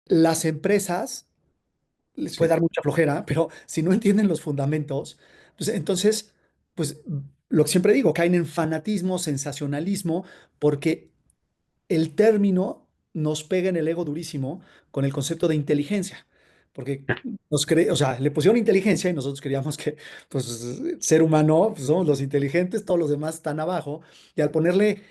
las empresas les puede Sí. dar mucha flojera, pero si no entienden los fundamentos, pues entonces, pues lo que siempre digo, caen en fanatismo, sensacionalismo, porque el término nos pega en el ego durísimo con el concepto de inteligencia, porque o sea, le pusieron inteligencia y nosotros queríamos que, pues, ser humano, pues, somos los inteligentes, todos los demás están abajo, y al ponerle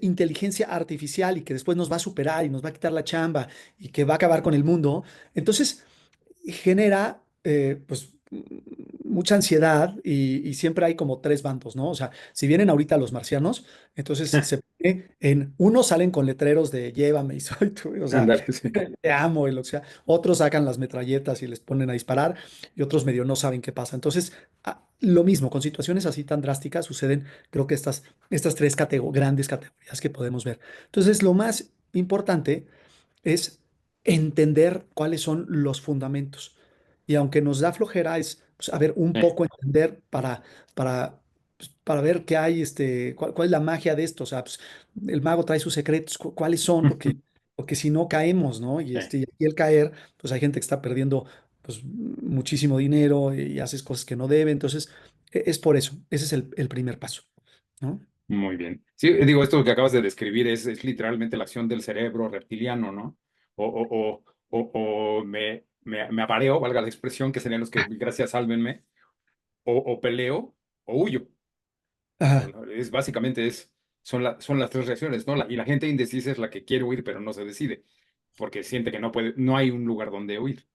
inteligencia artificial y que después nos va a superar y nos va a quitar la chamba y que va a acabar con el mundo, entonces genera, pues, mucha ansiedad y siempre hay como tres bandos, ¿no? O sea, si vienen ahorita los marcianos, entonces se pone en, unos salen con letreros de llévame y soy tú, o sea, Ándale, sí. te amo, y lo que sea. Otros sacan las metralletas y les ponen a disparar y otros medio no saben qué pasa. Entonces, lo mismo, con situaciones así tan drásticas suceden, creo que estas tres grandes categorías que podemos ver. Entonces, lo más importante es entender cuáles son los fundamentos. Y aunque nos da flojera, es pues, a ver, un Sí. poco entender para ver qué hay, cuál es la magia de esto. O sea, pues, el mago trae sus secretos, cuáles son, porque si no caemos, ¿no? Sí. Y el caer, pues hay gente que está perdiendo pues, muchísimo dinero y haces cosas que no debe. Entonces, es por eso, ese es el primer paso, ¿no? Muy bien. Sí, digo, esto que acabas de describir es literalmente la acción del cerebro reptiliano, ¿no? O me apareo, valga la expresión, que serían los que, gracias, sálvenme, o peleo o huyo. Ajá. Es básicamente son las tres reacciones, ¿no? Y la gente indecisa es la que quiere huir, pero no se decide, porque siente que no puede, no hay un lugar donde huir.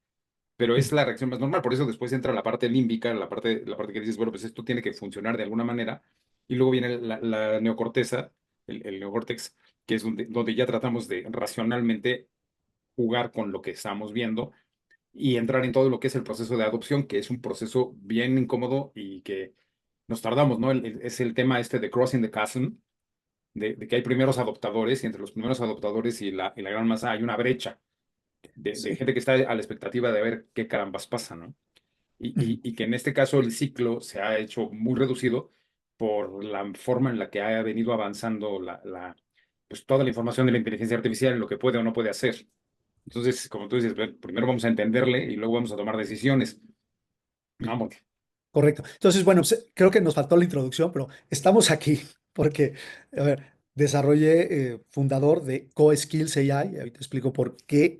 Pero es la reacción más normal, por eso después entra la parte límbica, la parte que dices, bueno, pues esto tiene que funcionar de alguna manera, y luego viene la neocorteza, el neocórtex, que es donde ya tratamos de racionalmente jugar con lo que estamos viendo y entrar en todo lo que es el proceso de adopción, que es un proceso bien incómodo y que nos tardamos, ¿no? Es el tema este de crossing the chasm, de que hay primeros adoptadores, y entre los primeros adoptadores y la gran masa hay una brecha de Sí. gente que está a la expectativa de ver qué carambas pasa, ¿no? Y que en este caso el ciclo se ha hecho muy reducido por la forma en la que ha venido avanzando pues toda la información de la inteligencia artificial en lo que puede o no puede hacer. Entonces, como tú dices, primero vamos a entenderle y luego vamos a tomar decisiones. No, porque Correcto. Entonces, bueno, pues, creo que nos faltó la introducción, pero estamos aquí porque, a ver, desarrollé, fundador de CoSkills AI, y ahorita explico por qué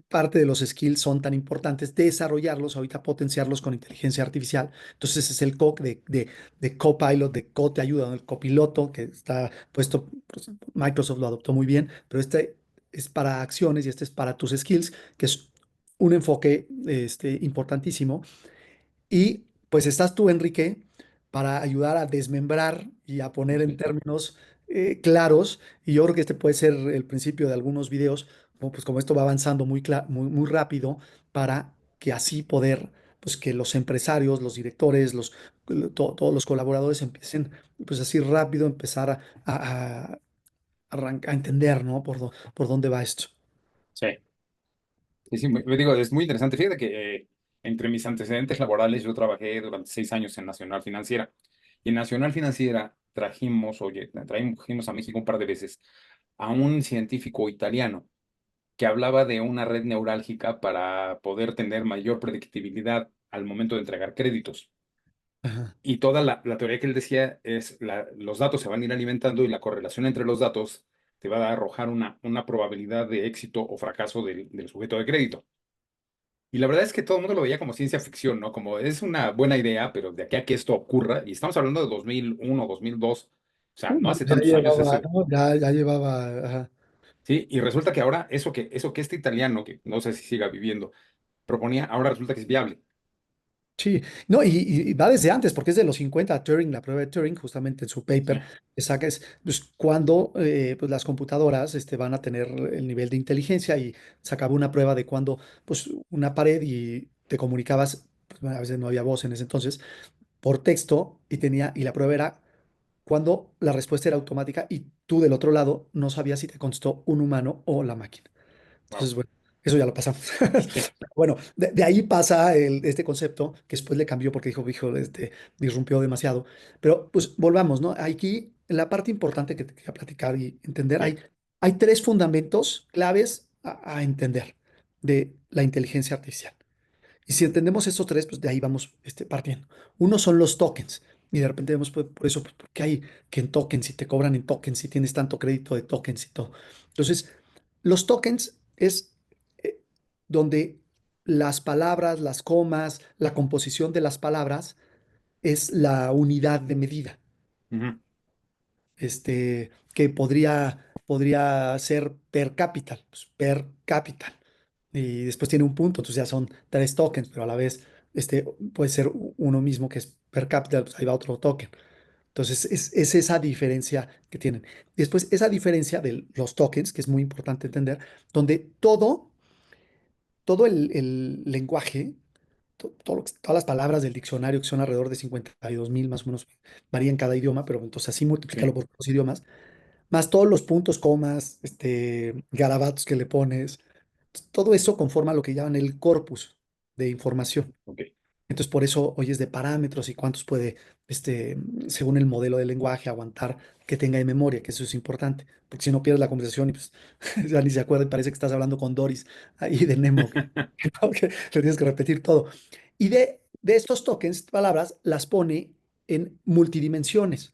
parte de los skills son tan importantes, desarrollarlos, ahorita potenciarlos con inteligencia artificial. Entonces, es el Co de Copilot, de Co te ayuda, ¿no? El copiloto que está puesto, pues, Microsoft lo adoptó muy bien, pero este es para acciones y este es para tus skills, que es un enfoque importantísimo. Y pues estás tú, Enrique, para ayudar a desmembrar y a poner en sí, términos claros. Y yo creo que este puede ser el principio de algunos videos, pues como esto va avanzando muy rápido, para que así poder, pues que los empresarios, los directores, todos los colaboradores empiecen, pues así rápido empezar a entender, ¿no? Por dónde va esto. sí. Sí, sí, me digo, es muy interesante. Fíjate que entre mis antecedentes laborales, yo trabajé durante 6 años en Nacional Financiera. Y en Nacional Financiera trajimos a México un par de veces a un científico italiano que hablaba de una red neurálgica para poder tener mayor predictibilidad al momento de entregar créditos. Ajá. Y toda la teoría que él decía es los datos se van a ir alimentando y la correlación entre los datos te va a arrojar una probabilidad de éxito o fracaso del sujeto de crédito. Y la verdad es que todo el mundo lo veía como ciencia ficción, ¿no? Como es una buena idea, pero de aquí a que esto ocurra, y estamos hablando de 2001, 2002, o sea, no No, hace ya tantos años, llevaba, ¿no? Ya llevaba, ajá. sí, y resulta que ahora eso que este italiano, que no sé si siga viviendo, proponía, ahora resulta que es viable. Sí, no, y va desde antes, porque es de los 50 Turing, la prueba de Turing, justamente en su Sí, paper, que saca es pues, cuando pues, las computadoras van a tener el nivel de inteligencia y sacaba una prueba de cuando pues, una pared y te comunicabas, pues, bueno, a veces no había voz en ese entonces, por texto y la prueba era cuando la respuesta era automática y tú del otro lado no sabías si te contestó un humano o la máquina. wow. Entonces, bueno, eso ya lo pasamos. Sí, Bueno, de ahí pasa este concepto que después le cambió porque dijo, disrumpió demasiado. Pero pues volvamos, ¿no? Aquí, la parte importante que te quería platicar y entender, sí, hay tres fundamentos claves a entender. de la inteligencia artificial. Y si entendemos estos tres, pues de ahí vamos partiendo. Uno son los tokens. Y de repente vemos por eso, pues, ¿por qué hay que en tokens y te cobran en tokens si tienes tanto crédito de tokens y todo? Entonces, los tokens es eh, donde las palabras, las comas, la composición de las palabras es la unidad de medida. Ujú. Que podría ser per cápita, pues, per cápita. Y después tiene un punto, entonces ya son tres tokens, pero a la vez puede ser uno mismo que es per cápita, pues ahí va otro token. Entonces es esa diferencia que tienen. Después esa diferencia de los tokens, que es muy importante entender, donde todo el lenguaje, todas las palabras del diccionario, que son alrededor de 52.000 más o menos, varían en cada idioma, pero entonces así multiplícalo Sí, por los idiomas, más todos los puntos, comas, garabatos que le pones, todo eso conforma lo que llaman el corpus de información. ok. Entonces, por eso hoy es de parámetros y cuántos puede, según el modelo de lenguaje, aguantar que tenga de memoria, que eso es importante, porque si no pierdes la conversación y pues ya ni se acuerda y parece que estás hablando con Doris ahí de Nemo, que le tienes que repetir todo. Y de estos tokens, palabras, las pone en multidimensiones.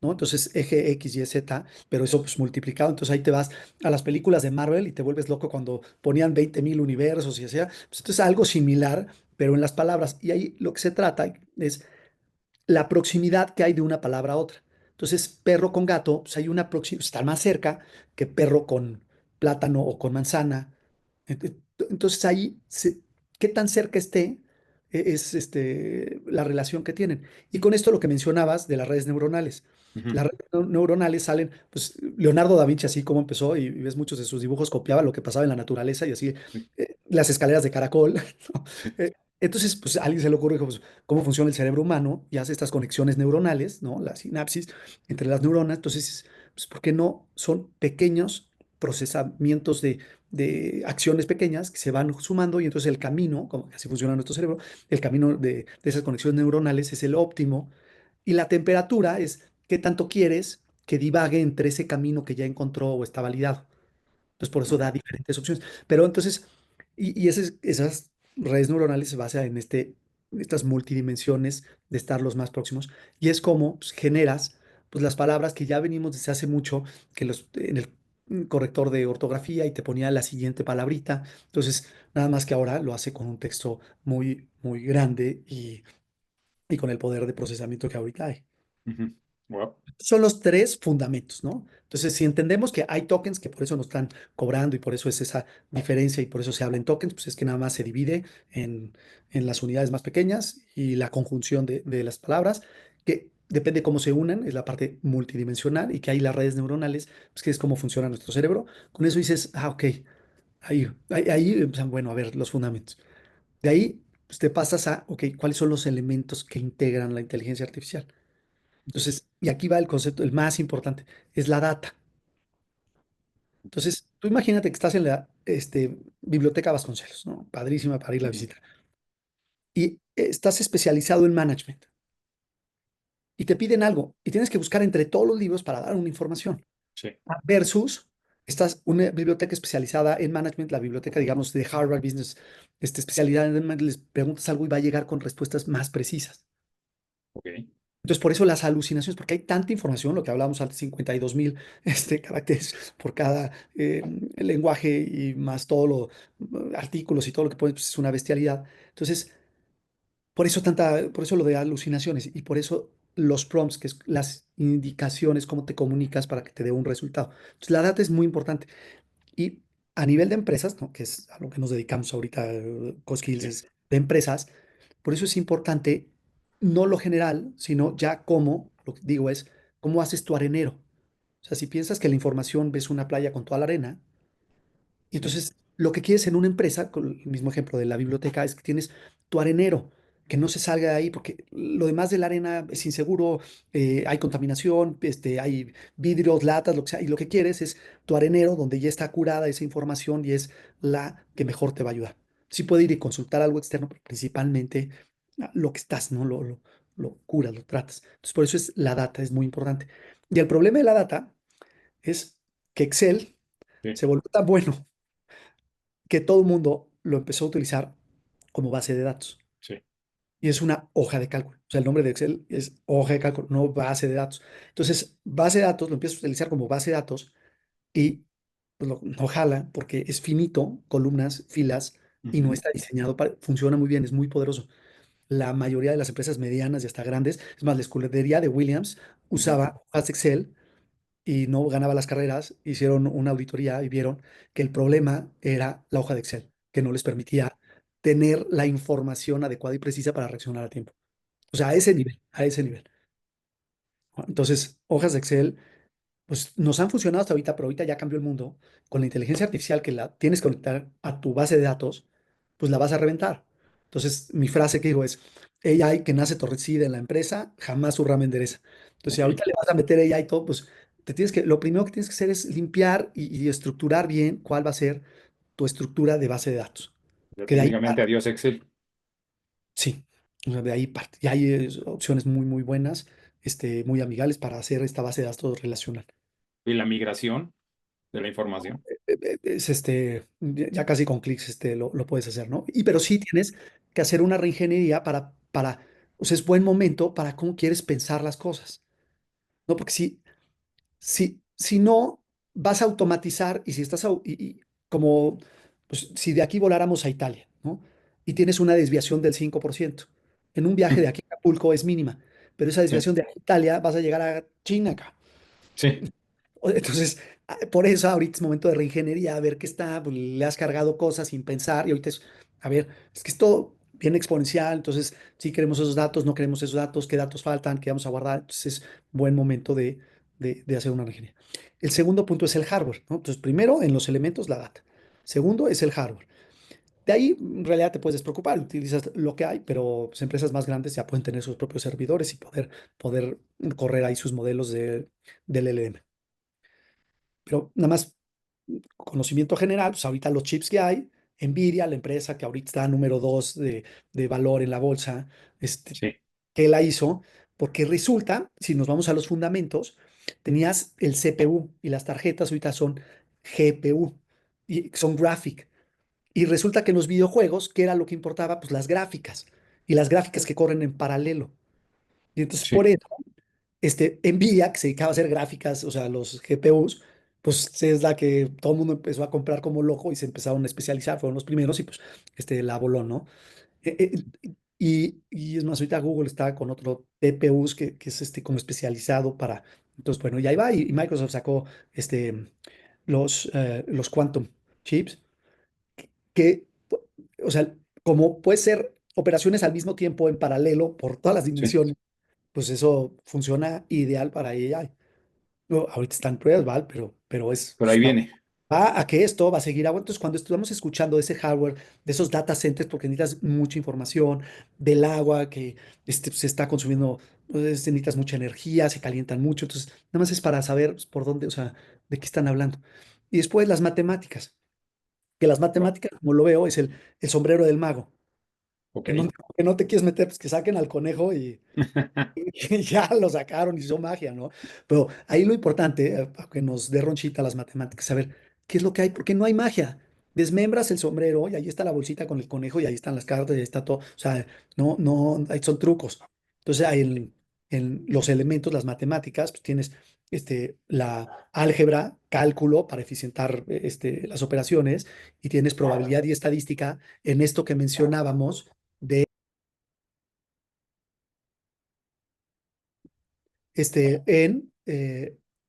¿No? Entonces, eje X, Y, Z, pero eso pues multiplicado. Entonces ahí te vas a las películas de Marvel y te vuelves loco cuando ponían 20.000 universos y así. Pues, entonces, algo similar, pero en las palabras. Y ahí lo que se trata es la proximidad que hay de una palabra a otra. Entonces, perro con gato, pues hay una proximidad, está más cerca que perro con plátano o con manzana. Entonces, ahí, qué tan cerca esté, es la relación que tienen. Y con esto lo que mencionabas de las redes neuronales. Ujú. Las redes neuronales salen, pues Leonardo da Vinci, así como empezó, y ves muchos de sus dibujos, copiaba lo que pasaba en la naturaleza y así, Sí, las escaleras de caracol, ¿no? sí. Eh, entonces, pues a alguien se le ocurre, dijo, pues, cómo funciona el cerebro humano y hace estas conexiones neuronales, ¿no? La sinapsis entre las neuronas. Entonces, pues, ¿por qué no? Son pequeños procesamientos de acciones pequeñas que se van sumando y entonces el camino, como que así funciona nuestro cerebro, el camino de esas conexiones neuronales es el óptimo y la temperatura es qué tanto quieres que divague entre ese camino que ya encontró o está validado. Entonces, por eso Ok. da diferentes opciones. Pero entonces, y esas redes neuronales se basan en estas multidimensiones de estar los más próximos. Y es como pues, generas pues, las palabras que ya venimos desde hace mucho, que en el corrector de ortografía y te ponía la siguiente palabrita. Entonces, nada más que ahora lo hace con un texto muy, muy grande y con el poder de procesamiento que ahorita hay. Ujú. Wow. Son los tres fundamentos, ¿no? Entonces, si entendemos que hay tokens, que por eso nos están cobrando y por eso es esa diferencia y por eso se habla en tokens, pues es que nada más se divide en las unidades más pequeñas y la conjunción de las palabras, que depende cómo se unan, es la parte multidimensional y que hay las redes neuronales, pues que es cómo funciona nuestro cerebro. Con eso dices, ok, ahí empiezan, bueno, a ver los fundamentos. De ahí, pues te pasas a, ok, ¿cuáles son los elementos que integran la inteligencia artificial? Entonces, y aquí va el concepto, el más importante, es la data. Entonces, tú imagínate que estás en la Biblioteca Vasconcelos, ¿no? Padrísima para ir a Ujú. visitar. Y estás especializado en management. Y te piden algo. Y tienes que buscar entre todos los libros para dar una información. Sí, Versus, estás una biblioteca especializada en management, la biblioteca, digamos, de Harvard Business, especialidad en management, les preguntas algo y va a llegar con respuestas más precisas. ok. Entonces, por eso las alucinaciones, porque hay tanta información, lo que hablábamos antes, 52.000 caracteres por cada lenguaje y más todo artículos y todo lo que pones, pues, es una bestialidad. Entonces, por eso lo de alucinaciones y por eso los prompts, que es las indicaciones, cómo te comunicas para que te dé un resultado. Entonces, la data es muy importante. Y a nivel de empresas, ¿no? Que es a lo que nos dedicamos ahorita, CoSkills, Sí. es de empresas, por eso es importante no lo general, sino ya cómo, lo que digo es, cómo haces tu arenero. O sea, si piensas que la información ves una playa con toda la arena, y Sí. entonces, lo que quieres en una empresa, con el mismo ejemplo de la biblioteca, es que tienes tu arenero, que no se salga de ahí, porque lo demás de la arena es inseguro, hay contaminación, hay vidrios, latas, lo que sea, y lo que quieres es tu arenero donde ya está curada esa información y es la que mejor te va a ayudar. Sí puede ir y consultar algo externo, pero principalmente lo que estás, ¿no? Lo curas, lo tratas. Entonces, por eso es la data, es muy importante. Y el problema de la data es que Excel Sí. se volvió tan bueno que todo el mundo lo empezó a utilizar como base de datos. Sí. Y es una hoja de cálculo. O sea, el nombre de Excel es hoja de cálculo, no base de datos. Entonces, base de datos lo empiezas a utilizar como base de datos y pues, no jala porque es finito, columnas, filas, y no Ujú, está diseñado para, funciona muy bien, es muy poderoso. La mayoría de las empresas medianas y hasta grandes, es más, la escudería de Williams ujú. usaba hojas de Excel y no ganaba las carreras, hicieron una auditoría y vieron que el problema era la hoja de Excel, que no les permitía tener la información adecuada y precisa para reaccionar a tiempo. O sea, a ese nivel, a ese nivel. ¿No? Entonces, hojas de Excel, pues nos han funcionado hasta ahorita, pero ahorita ya cambió el mundo. Con la inteligencia artificial que la tienes que conectar a tu base de datos, pues la vas a reventar. Entonces, mi frase que digo es, AI que nace torcida en la empresa, jamás su rama endereza. Entonces, si Ok, ahorita le vas a meter AI y todo, pues lo primero que tienes que hacer es limpiar y estructurar bien cuál va a ser tu estructura de base de datos. ya Que de ahí técnicamente adiós Excel. sí, o sea, de ahí parte. Y hay opciones muy, muy buenas, muy amigables para hacer esta base de datos relacional. Y la migración de la información. Ya casi con clics lo puedes hacer, ¿no? Y pero sí tienes que hacer una reingeniería o sea, es buen momento para cómo quieres pensar las cosas, ¿no? Porque si no, vas a automatizar y si estás, como, pues si de aquí voláramos a Italia, ¿no? Y tienes una desviación del 5%. En un viaje de aquí a Acapulco es mínima, pero esa Sí, desviación de aquí a Italia vas a llegar a China acá. sí, Entonces, por eso ahorita es momento de reingeniería, a ver qué está, pues, le has cargado cosas sin pensar y ahorita es, a ver, es que es todo bien exponencial, entonces si queremos esos datos, no queremos esos datos, qué datos faltan, qué vamos a guardar, entonces es buen momento de hacer una reingeniería. El segundo punto es el hardware, ¿no? Entonces, primero en los elementos, la data. Segundo es el hardware. De ahí, en realidad, te puedes despreocupar, utilizas lo que hay, pero pues, empresas más grandes ya pueden tener sus propios servidores y poder correr ahí sus modelos del LLM. Pero nada más conocimiento general, pues ahorita los chips que hay, Nvidia, la empresa que ahorita está número 2 de valor en la bolsa, sí, que la hizo, porque resulta, si nos vamos a los fundamentos, tenías el CPU y las tarjetas ahorita son GPU y son graphic. Y resulta que en los videojuegos, ¿qué era lo que importaba? Pues las gráficas y las gráficas que corren en paralelo. Y entonces por sí. eso Nvidia, que se dedicaba a hacer gráficas, o sea, los GPUs, pues es la que todo el mundo empezó a comprar como loco y se empezaron a especializar, fueron los primeros y pues la voló, ¿no? Y es más, ahorita Google está con otro TPUs que es como especializado para, entonces bueno, y ahí va, y Microsoft sacó los Quantum chips, que, o sea, como puede ser operaciones al mismo tiempo en paralelo por todas las Sí, dimensiones, pues eso funciona ideal para AI. No, ahorita están pruebas, ¿vale? Pero pero ahí viene. va a que esto va a seguir agua. Entonces, cuando estamos escuchando de ese hardware, de esos data centers, porque necesitas mucha información, del agua que se está consumiendo, pues, necesitas mucha energía, se calientan mucho. Entonces, nada más es para saber pues, por dónde, o sea, de qué están hablando. Y después las matemáticas, que las Oh, matemáticas, como lo veo, es el sombrero del mago. ok. Que no te quieres meter, pues que saquen al conejo y ya lo sacaron, hizo magia, ¿no? Pero ahí lo importante, que nos dé ronchita las matemáticas, saber qué es lo que hay, porque no hay magia. Desmembras el sombrero y ahí está la bolsita con el conejo y ahí están las cartas y ahí está todo. O sea, no, ahí son trucos. Entonces, ahí en los elementos, las matemáticas, pues tienes la álgebra, cálculo para eficientar las operaciones y tienes probabilidad y estadística en esto que mencionábamos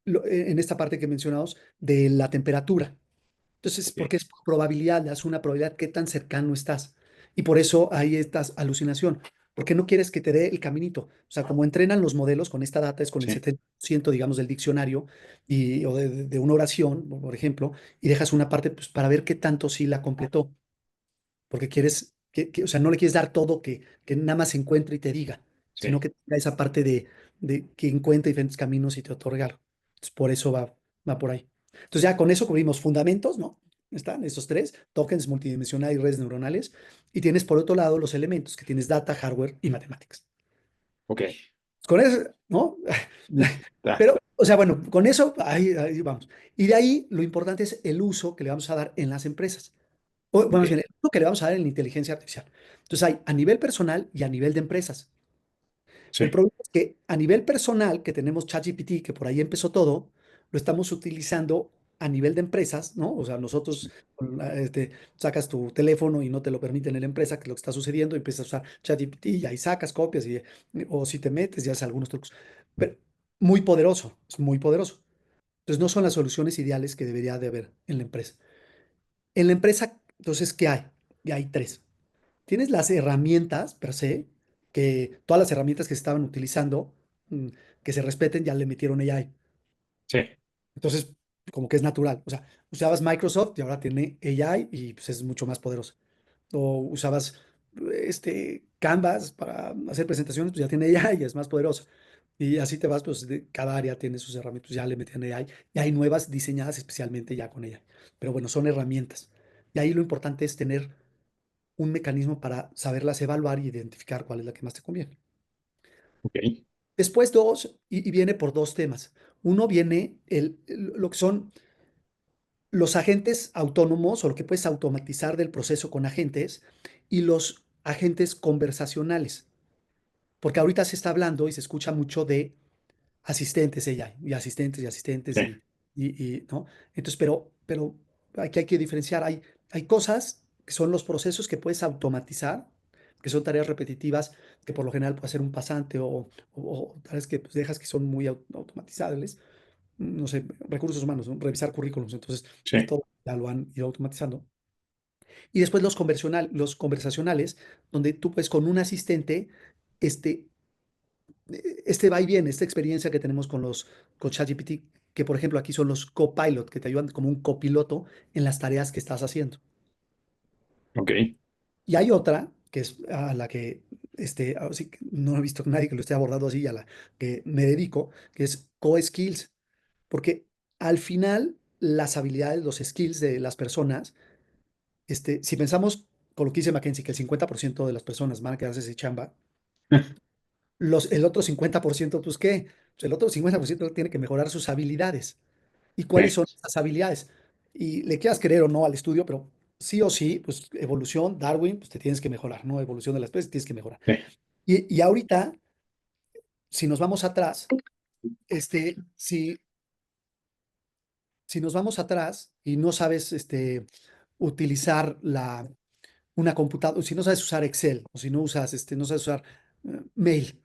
en esta parte que mencionamos de la temperatura. Entonces, Ok, porque es por probabilidad, le das una probabilidad qué tan cercano estás. Y por eso hay esta alucinación, porque no quieres que te dé el caminito. O sea, como entrenan los modelos con esta data, es con el sí, 70%, digamos, del diccionario o de una oración, por ejemplo, y dejas una parte pues, para ver qué tanto sí la completó porque quieres, o sea, no le quieres dar todo que nada más encuentre y te diga, sino sí. que tenga esa parte de que encuentre diferentes caminos y te otorga algo. Entonces, por eso va por ahí. Entonces, ya con eso cubrimos fundamentos, ¿no? Están estos tres, tokens multidimensionales y redes neuronales. Y tienes por otro lado los elementos, que tienes data, hardware y matemáticas. Ok. Con eso, ¿no? Ya. Pero, o sea, bueno, con eso, ahí vamos. Y de ahí lo importante es el uso que le vamos a dar en las empresas. Bueno, Ok, más bien, el uso que le vamos a dar en la inteligencia artificial. Entonces hay a nivel personal y a nivel de empresas. sí, El problema es que a nivel personal, que tenemos ChatGPT, que por ahí empezó todo, lo estamos utilizando a nivel de empresas, ¿no? O sea, nosotros sacas tu teléfono y no te lo permiten en la empresa, que es lo que está sucediendo, y empiezas a usar ChatGPT y ahí sacas copias, o si te metes, ya haces algunos trucos. Pero muy poderoso, es muy poderoso. Entonces, no son las soluciones ideales que debería de haber en la empresa. En la empresa, entonces, ¿qué hay? Y hay tres. Tienes las herramientas per se, que todas las herramientas que se estaban utilizando, mm, que se respeten, ya le metieron AI. sí, Entonces, como que es natural. O sea, usabas Microsoft y ahora tiene AI y pues, es mucho más poderoso. O usabas Canvas para hacer presentaciones, pues ya tiene AI y es más poderoso. Y así te vas, pues cada área tiene sus herramientas, pues, ya le meten AI y hay nuevas diseñadas especialmente ya con AI. Pero bueno, son herramientas. Y ahí lo importante es tener un mecanismo para saberlas evaluar y identificar cuál es la que más te conviene. ok, Después dos, y viene por dos temas. Uno viene lo que son los agentes autónomos o lo que puedes automatizar del proceso con agentes y los agentes conversacionales. Porque ahorita se está hablando y se escucha mucho de asistentes ella, y asistentes sí, ¿no? Entonces, pero aquí hay que diferenciar. Hay cosas que son los procesos que puedes automatizar, que son tareas repetitivas, que por lo general puede hacer un pasante o tareas que pues, dejas que son muy automatizables. No sé, recursos humanos, ¿no? Revisar currículums. Entonces, pues sí, todo ya lo han ido automatizando. Y después los conversacionales, donde tú puedes con un asistente, este, va y viene, esta experiencia que tenemos con ChatGPT, que por ejemplo aquí son los copilot, que te ayudan como un copiloto en las tareas que estás haciendo. ok, Y hay otra, que es a la que así que no he visto nadie que lo esté abordando así, a la que me dedico, que es co-skills, porque al final las habilidades, los skills de las personas, si pensamos con lo que dice McKinsey, que el 50% de las personas van a quedarse sin chamba, el otro 50%, pues ¿qué? Pues el otro 50% tiene que mejorar sus habilidades. ¿Y cuáles sí, son esas habilidades? Y le quieras querer o no al estudio, pero sí o sí, pues evolución, Darwin, pues te tienes que mejorar, ¿no? Evolución de la especie, tienes que mejorar. sí, Y ahorita, si nos vamos atrás, si nos vamos atrás y no sabes utilizar una computadora, si no sabes usar Excel, o si no usas, no sabes usar mail,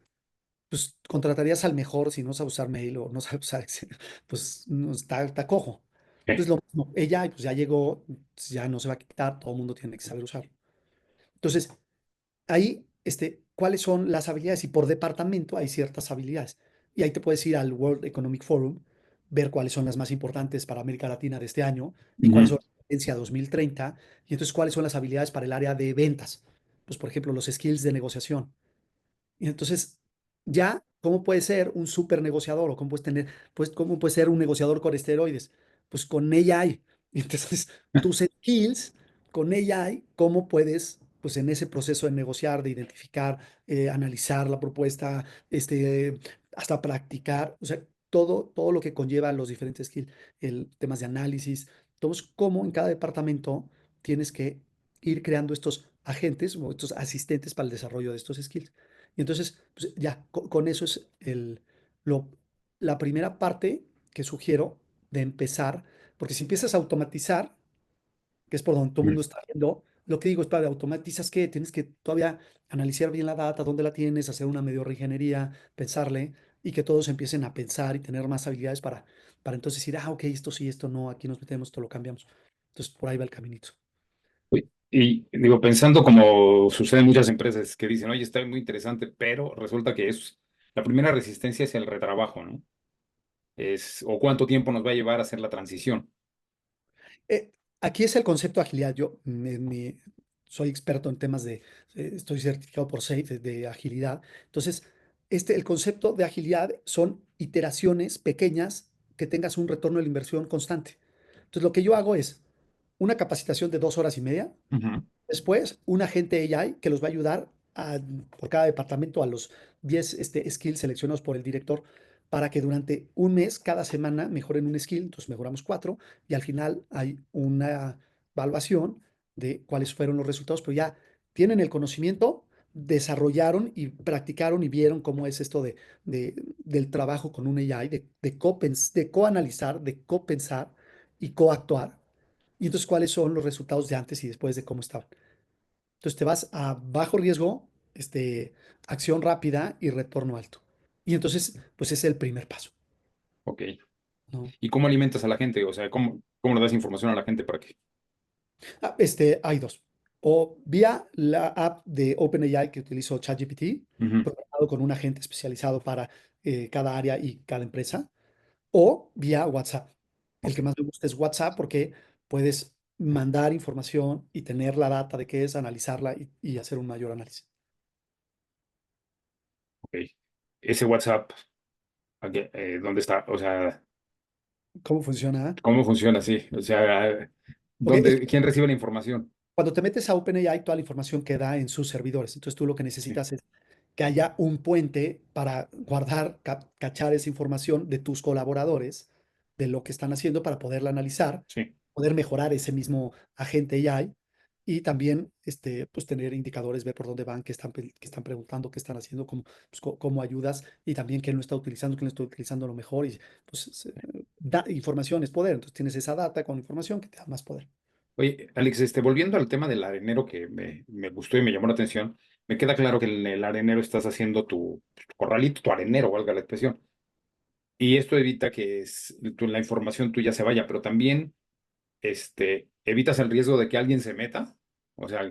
pues contratarías al mejor si no sabe usar mail o no sabe usar Excel, pues no, está cojo. sí, Entonces, lo mismo, ella pues, ya llegó, pues, ya no se va a quitar, todo el mundo tiene que saber usarlo. Entonces, ahí, ¿cuáles son las habilidades? Y por departamento hay ciertas habilidades. Y ahí te puedes ir al World Economic Forum, ver cuáles son las más importantes para América Latina de este año y cuáles ujú, son la tendencia 2030. Y entonces, ¿cuáles son las habilidades para el área de ventas? Pues, por ejemplo, los skills de negociación. Y entonces, ya, ¿cómo puede ser un super negociador o cómo puedes tener, pues, cómo puede ser un negociador con esteroides? Pues con AI. Y entonces, tus skills con AI, ¿cómo puedes, pues en ese proceso de negociar, de identificar, analizar la propuesta, hasta practicar, o sea, todo lo que conlleva los diferentes skills, temas de análisis, entonces, cómo en cada departamento tienes que ir creando estos agentes o estos asistentes para el desarrollo de estos skills. Y entonces, pues ya, con eso es lo, la primera parte que sugiero de empezar, porque si empiezas a automatizar, que es por donde todo el ujú. mundo está yendo, lo que digo es, para automatizas que tienes que todavía analizar bien la data, dónde la tienes, hacer una medio reingeniería, pensarle, y que todos empiecen a pensar y tener más habilidades para entonces decir, ok, esto sí, esto no, aquí nos metemos, esto lo cambiamos. Entonces, por ahí va el caminito. Uy, y digo, pensando como sucede en muchas empresas que dicen, oye, está muy interesante, pero resulta que es la primera resistencia es el retrabajo, ¿no? O cuánto tiempo nos va a llevar a hacer la transición. Eh, Aquí es el concepto de agilidad. Yo soy experto en temas estoy certificado por SAFe de agilidad. Entonces, el concepto de agilidad son iteraciones pequeñas que tengas un retorno de la inversión constante. Entonces, lo que yo hago es una capacitación de 2 horas y media. Ujú, Después, un agente AI que los va a ayudar por cada departamento a los 10 skills seleccionados por el director para que durante un mes, cada semana, mejoren un skill. Entonces, mejoramos cuatro y al final hay una evaluación de cuáles fueron los resultados, pero ya tienen el conocimiento, desarrollaron y practicaron y vieron cómo es esto del trabajo con un AI, de coanalizar, de copensar y coactuar. Y entonces, ¿cuáles son los resultados de antes y después de cómo estaban? Entonces, te vas a bajo riesgo, acción rápida y retorno alto. Y entonces, pues es el primer paso, Ok. ¿no? ¿Y cómo alimentas a la gente? O sea, ¿cómo le das información a la gente para que... Hay dos. O vía la app de OpenAI que utilizo ChatGPT, Ujú. programado con un agente especializado para cada área y cada empresa, o vía WhatsApp. El Ok, que más me gusta es WhatsApp porque puedes mandar información y tener la data de qué es, analizarla y hacer un mayor análisis. ok. Ese WhatsApp, ¿dónde está? O sea, ¿Cómo funciona? ¿cómo funciona así? O sea, Ok, ¿quién recibe la información? cuando te metes a OpenAI, toda la información queda en sus servidores. Entonces tú lo que Sí, necesitas es que haya un puente para guardar, cachar esa información de tus colaboradores, de lo que están haciendo para poderla analizar, sí. poder mejorar ese mismo agente AI y también pues tener indicadores, ver por dónde van, qué están preguntando, qué están haciendo, cómo ayudas y también quién lo está utilizando a lo mejor. Y pues información es poder. Entonces tienes esa data con información que te da más poder. Oye, Alex, volviendo al tema del arenero que me gustó y me llamó la atención, me queda claro que en el arenero estás haciendo tu corralito, tu arenero, valga la expresión. Y esto evita que la información tuya se vaya, pero también evitas el riesgo de que alguien se meta. O sea,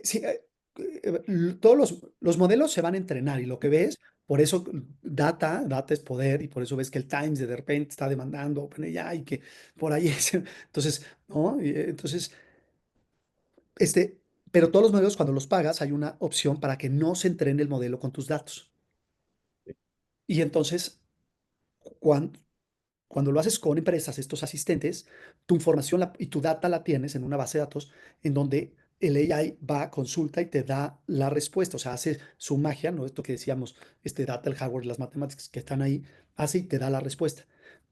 Sí, todos los modelos se van a entrenar y lo que ves, por eso data es poder y por eso ves que el Times de repente está demandando OpenAI y que por ahí es. Entonces, ¿no? Entonces, este, pero todos los modelos cuando los pagas hay una opción para que no se entrene el modelo con tus datos. Y entonces, cuando, Cuando lo haces con empresas, estos asistentes, tu información y tu data la tienes en una base de datos en donde el AI va, consulta y te da la respuesta. O sea, hace su magia, ¿no? Esto que decíamos, data, el hardware, las matemáticas que están ahí, hace y te da la respuesta.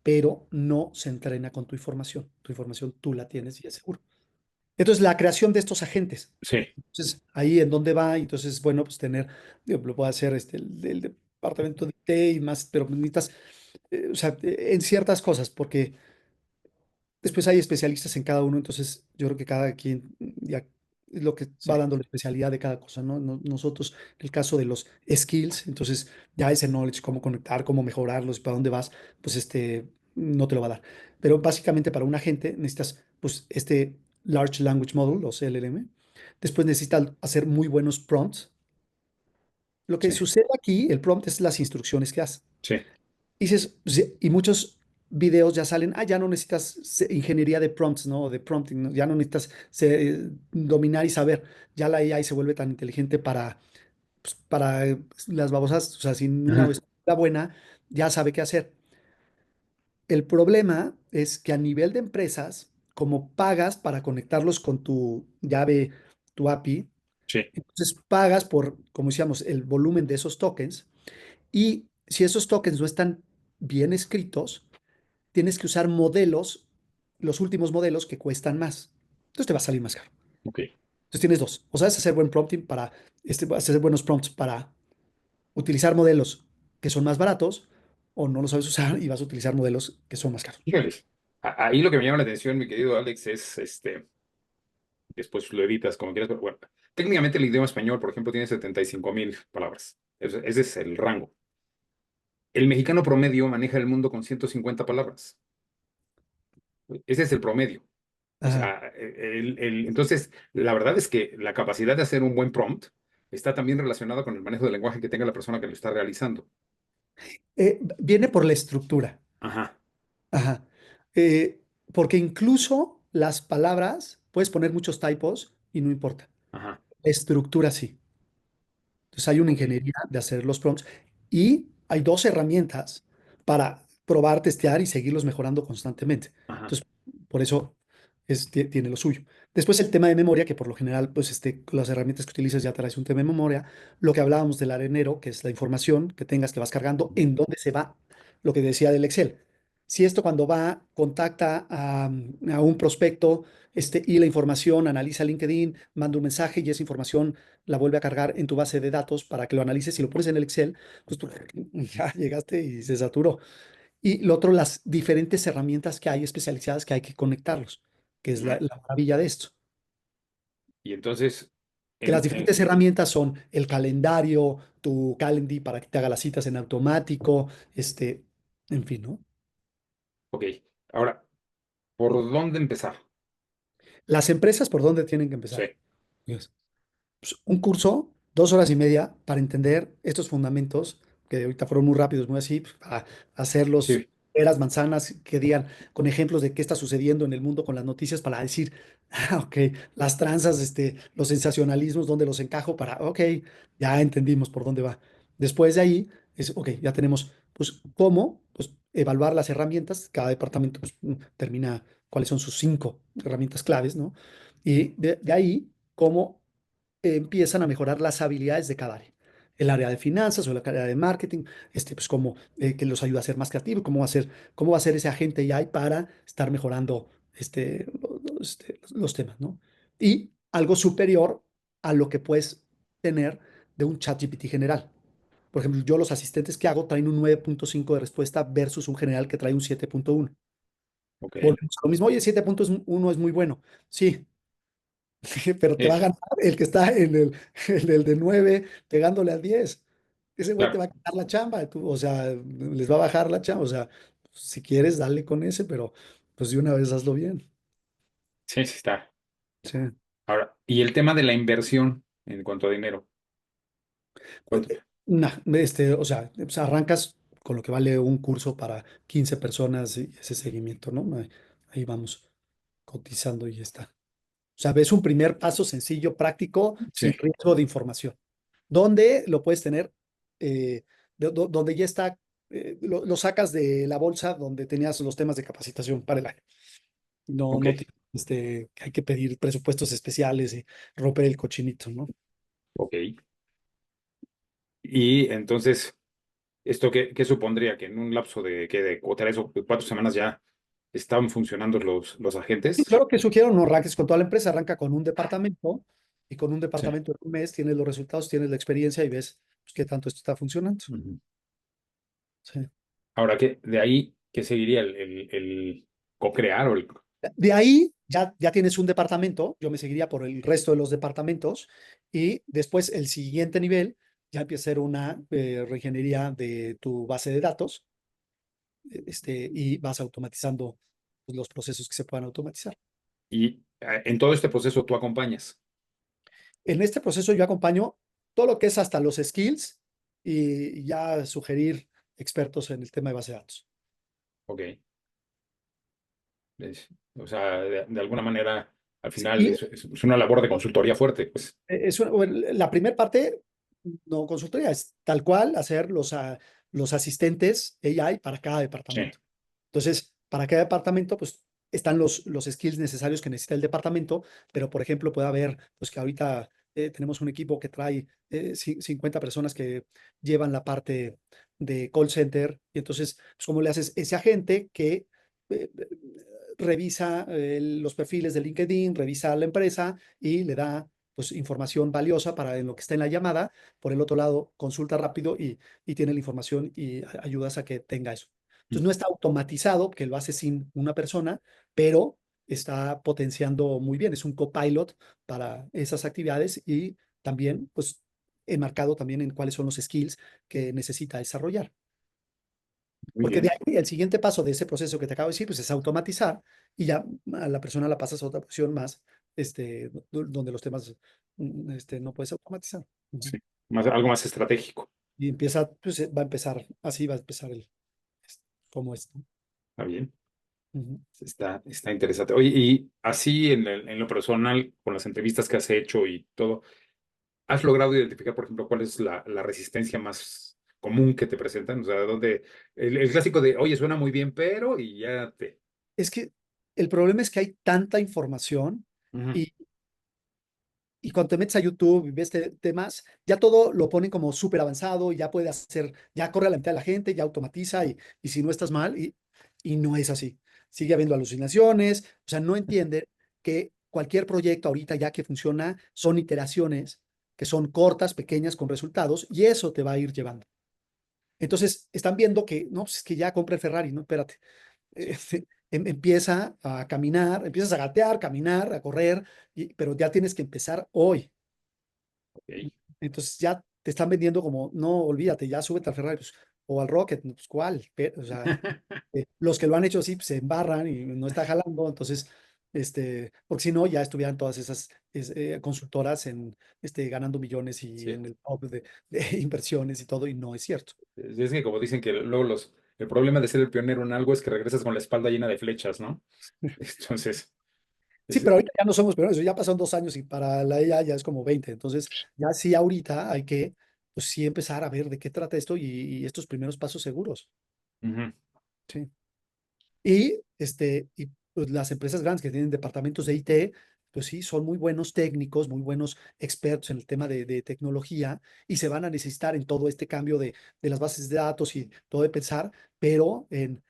Pero no se entrena con tu información. Tu información tú la tienes y es seguro. Entonces, la creación de estos agentes. sí, Entonces, ahí en dónde va, entonces, bueno, pues tener, digo, lo puede hacer el departamento de IT y más, pero necesitas o sea, en ciertas cosas, porque después hay especialistas en cada uno, entonces yo creo que cada quien ya es lo que va sí. dando la especialidad de cada cosa, ¿no? Nosotros, en el caso de los skills, entonces ya ese knowledge, cómo conectar, cómo mejorarlos, para dónde vas, pues no te lo va a dar. Pero básicamente para un agente necesitas, pues, Large Language Model, los LLM. Después necesitas hacer muy buenos prompts. Lo que Sí, sucede aquí, el prompt es las instrucciones que das. sí, Y dices, pues, y muchos videos ya salen, ya no necesitas ingeniería de prompts, ¿no? De prompting, ¿no? Ya no necesitas dominar y saber. Ya la AI se vuelve tan inteligente para las babosas, o sea, sin una ujú, escuela buena, ya sabe qué hacer. El problema es que a nivel de empresas, como pagas para conectarlos con tu llave, tu API, sí, entonces pagas por, como decíamos, el volumen de esos tokens. Y si esos tokens no están bien escritos, tienes que usar modelos, los últimos modelos que cuestan más. Entonces te va a salir más caro. ok. Entonces tienes dos. O sabes hacer buen prompting para, hacer buenos prompts para utilizar modelos que son más baratos, o no lo sabes usar y vas a utilizar modelos que son más caros. Híjoles. Ahí lo que me llama la atención, mi querido Alex, es después lo editas como quieras, pero bueno, técnicamente el idioma español, por ejemplo, tiene 75.000 palabras. Ese es el rango. El mexicano promedio maneja el mundo con 150 palabras. Ese es el promedio. O Ajá. sea, entonces, la verdad es que la capacidad de hacer un buen prompt está también relacionada con el manejo del lenguaje que tenga la persona que lo está realizando. Viene por la estructura. Ajá, Ajá. Eh, Porque incluso las palabras, puedes poner muchos typos y no importa. ajá, La estructura sí. Entonces hay una ok, ingeniería de hacer los prompts y hay dos herramientas para probar, testear y seguirlos mejorando constantemente. ajá, Entonces, por eso tiene lo suyo. Después el tema de memoria, que por lo general, pues con las herramientas que utilizas ya traes un tema de memoria. Lo que hablábamos del arenero, que es la información que tengas que vas cargando, en dónde se va, lo que decía del Excel. si esto cuando va, contacta a un prospecto, y la información, analiza LinkedIn, manda un mensaje y esa información la vuelve a cargar en tu base de datos para que lo analices y lo pones en el Excel, pues tú ya llegaste y se saturó. Y lo otro, las diferentes herramientas que hay especializadas que hay que conectarlos, que es Ujú. la maravilla de esto. Y entonces, Que las en, diferentes herramientas son el calendario, tu Calendly para que te haga las citas en automático, en fin, ¿no? ok, ahora, ¿por dónde empezar? Las empresas, ¿por dónde tienen que Sí, empezar? Yes. Pues, un curso, 2 horas y media para entender estos fundamentos, que ahorita fueron muy rápidos, muy así, pues, para hacerlos sí, peras, manzanas, que digan con ejemplos de qué está sucediendo en el mundo con las noticias para decir, ok, las tranzas, los sensacionalismos, dónde los encajo para, ok, ya entendimos por dónde va. Después de ahí, ok, ya tenemos, pues, cómo, pues, evaluar las herramientas, cada departamento, pues, termina cuáles son sus 5 herramientas claves, ¿no? Y de ahí, cómo empiezan a mejorar las habilidades de cada área. El área de finanzas o el área de marketing, pues cómo que los ayuda a ser más creativos, cómo va a ser ese agente AI para estar mejorando los temas, ¿no? Y algo superior a lo que puedes tener de un chat GPT general. Por ejemplo, yo los asistentes que hago traen un 9.5 de respuesta versus un general que trae un 7.1. ok. Volvemos a lo mismo, oye, 7.1 es muy bueno. Sí, pero te va a Sí, ganar el que está en el de 9 pegándole al 10. Ese güey te claro, va a quitar la chamba, o sea, les va a bajar la chamba. O sea, si quieres, dale con ese, pero pues de una vez hazlo bien. sí, sí está. Sí. Ahora, y el tema de la inversión en cuanto a dinero. ¿Cuánto? O sea, pues arrancas con lo que vale un curso para 15 personas y ese seguimiento, ¿no? Ahí vamos cotizando y ya está. O sea, ves un primer paso sencillo, práctico, sin Sí, riesgo de información. ¿Dónde lo puedes tener? Donde ya está, lo sacas de la bolsa donde tenías los temas de capacitación para el año. No, ok, no hay que pedir presupuestos especiales y romper el cochinito, ¿no? ok. Y entonces, ¿esto qué supondría? Que en un lapso de o 3 o 4 semanas ya estaban funcionando los Y agentes. claro que sugiero no arranques con toda la empresa, arranca con un departamento y con un Sí. departamento en un mes tienes los resultados, tienes la experiencia y ves pues, qué tanto esto está funcionando. Ujú. Sí. Ahora, de ahí, ¿qué seguiría? El co-crear o el... De ahí ya tienes un departamento, yo me seguiría por el resto de los departamentos y después el siguiente nivel ya empieza a ser una reingeniería de tu base de datos, y vas automatizando pues, los procesos que se puedan automatizar. Y en todo este proceso tú acompañas. En este proceso yo acompaño todo lo que es hasta los skills y ya sugerir expertos en el tema de base de datos. Ok. O sea, de alguna manera, al final Y es una labor de consultoría fuerte, pues. bueno, la primera parte, no consultoría, es tal cual hacer los asistentes AI para cada Sí. departamento. Entonces, para cada departamento, pues están los skills necesarios que necesita el departamento, pero por ejemplo, puede haber, pues que ahorita tenemos un equipo que trae 50 personas que llevan la parte de call center, y entonces, pues, ¿cómo le haces ese agente que eh, revisa los perfiles de LinkedIn, revisa la empresa y le da pues información valiosa para en lo que está en la llamada? Por el otro lado, consulta rápido y tiene la información y ayudas a que tenga eso. Entonces no está automatizado, que lo hace sin una persona, pero está potenciando muy bien. Es un copilot para esas actividades y también, pues, enmarcado también en cuáles son los skills que necesita desarrollar. Muy Porque de bien. ahí el siguiente paso de ese proceso que te acabo de decir, pues es automatizar y ya a la persona la pasas a otra posición más, donde los temas no puedes automatizar. Ujú. Sí. Algo más estratégico. Y empieza, pues va a empezar, así va a empezar como es, ¿no? Está bien. Ujú. Está interesante. Oye, y así en lo personal, con las entrevistas que has hecho y todo, ¿has logrado identificar, por ejemplo, cuál es la resistencia más común que te presentan? O sea, donde el clásico de, oye, suena muy bien, pero, y ya te. Es que el problema es que hay tanta información Ujú. y, y cuando te metes a YouTube y ves temas, ya todo lo ponen como súper avanzado, ya puede hacer, ya corre a la mitad de la gente, ya automatiza y si no estás mal. Y no es así. Sigue habiendo alucinaciones, o sea, no entienden que cualquier proyecto ahorita ya que funciona son iteraciones que son cortas, pequeñas, con resultados, y eso te va a ir llevando. Entonces, están viendo que, no, pues es que ya compré Ferrari, no, espérate. Sí, Empieza a caminar, empiezas a gatear, caminar, a correr, pero ya tienes que empezar hoy. ok. Entonces ya te están vendiendo como, no, olvídate, ya súbete al Ferrari, pues, o al Rocket, pues, ¿cuál? O sea, los que lo han hecho así pues, se embarran y no está jalando, entonces, porque si no, ya estuvieran todas esas consultoras ganando millones y Sí. en el top de inversiones y todo, y no es cierto. Es que como dicen que luego el problema de ser el pionero en algo es que regresas con la espalda llena de flechas, ¿no? Entonces, Sí, es- pero ahorita ya no somos peores, ya pasaron 2 años y para la IA ya es como 20. Entonces ya sí ahorita hay que, pues sí empezar a ver de qué trata esto y estos primeros pasos seguros. ujú, Sí. Y pues, las empresas grandes que tienen departamentos de IT, pues sí, son muy buenos técnicos, muy buenos expertos en el tema de tecnología y se van a necesitar en todo este cambio de las bases de datos y todo de pensar, pero en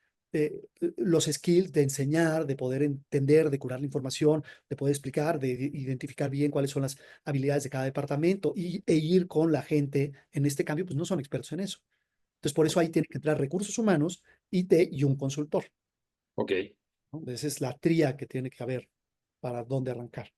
los skills de enseñar, de poder entender, de curar la información, de poder explicar, de identificar bien cuáles son las habilidades de cada departamento e ir con la gente en este cambio, pues no son expertos en eso. Entonces, por eso ahí tiene que entrar recursos humanos, IT y un consultor. ok. ¿No? Esa es la tría que tiene que haber para dónde arrancar.